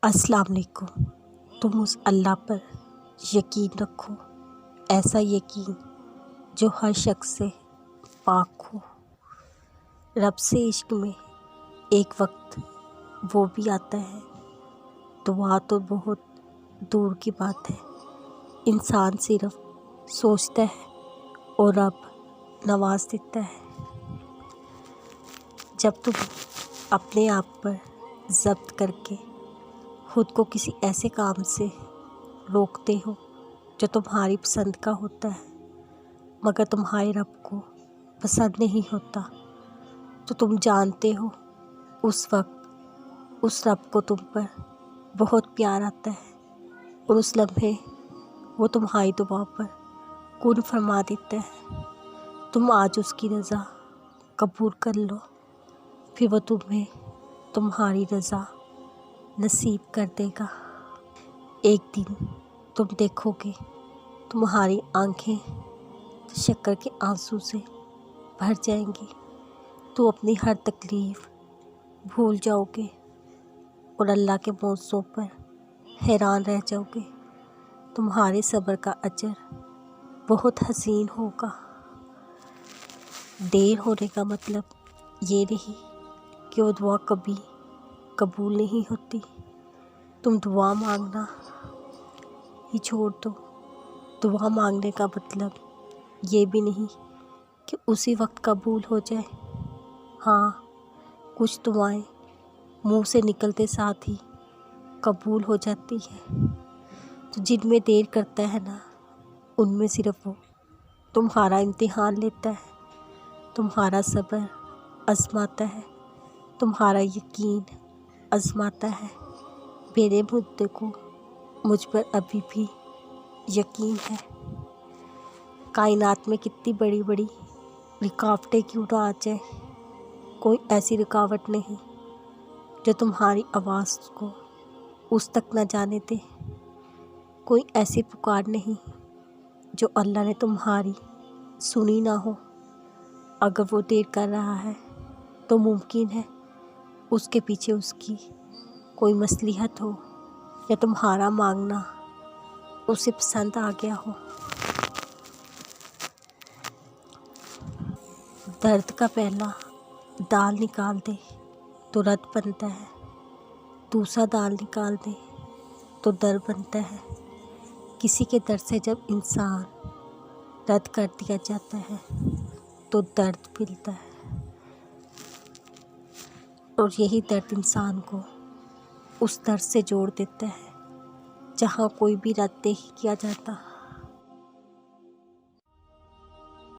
السلام علیکم۔ تم اس اللہ پر یقین رکھو، ایسا یقین جو ہر شخص سے پاک ہو۔ رب سے عشق میں ایک وقت وہ بھی آتا ہے، دعا تو بہت دور کی بات ہے۔ انسان صرف سوچتا ہے اور رب نواز دیتا ہے۔ جب تم اپنے آپ پر ضبط کر کے خود کو کسی ایسے کام سے روکتے ہو جو تمہاری پسند کا ہوتا ہے مگر تمہارے رب کو پسند نہیں ہوتا، تو تم جانتے ہو اس وقت اس رب کو تم پر بہت پیار آتا ہے اور اس لمحے وہ تمہاری دعا پر کن فرما دیتا ہے۔ تم آج اس کی رضا قبول کر لو، پھر وہ تمہیں تمہاری رضا نصیب کر دے گا۔ ایک دن تم دیکھو گے تمہاری آنکھیں شکر کے آنسو سے بھر جائیں گی، تو اپنی ہر تکلیف بھول جاؤ گے اور اللہ کے معجزوں پر حیران رہ جاؤ گے۔ تمہارے صبر کا اجر بہت حسین ہوگا۔ دیر ہونے کا مطلب یہ نہیں کہ وہ دعا کبھی قبول نہیں ہوتی۔ تم دعا مانگنا ہی چھوڑ دو، دعا مانگنے کا مطلب یہ بھی نہیں کہ اسی وقت قبول ہو جائے۔ ہاں، کچھ دعائیں منہ سے نکلتے ساتھ ہی قبول ہو جاتی ہیں، تو جن میں دیر کرتا ہے نا، ان میں صرف وہ تمہارا امتحان لیتا ہے، تمہارا صبر آزماتا ہے، تمہارا یقین آزماتا ہے۔ میرے مدعے کو مجھ پر ابھی بھی یقین ہے۔ کائنات میں کتنی بڑی بڑی رکاوٹیں کیوں نہ آ جائیں، کوئی ایسی رکاوٹ نہیں جو تمہاری آواز کو اس تک نہ جانے دے، کوئی ایسی پکار نہیں جو اللہ نے تمہاری سنی نہ ہو۔ اگر وہ دیر کر رہا ہے تو ممکن ہے اس کے پیچھے اس کی کوئی مصلحت ہو یا تمہارا مانگنا اسے پسند آ گیا ہو۔ درد کا پہلا دال نکال دے تو رد بنتا ہے، دوسرا دال نکال دے تو درد بنتا ہے۔ کسی کے درد سے جب انسان رد کر دیا جاتا ہے تو درد ملتا ہے، اور یہی درد انسان کو اس درد سے جوڑ دیتا ہے جہاں کوئی بھی رد نہیں کیا جاتا۔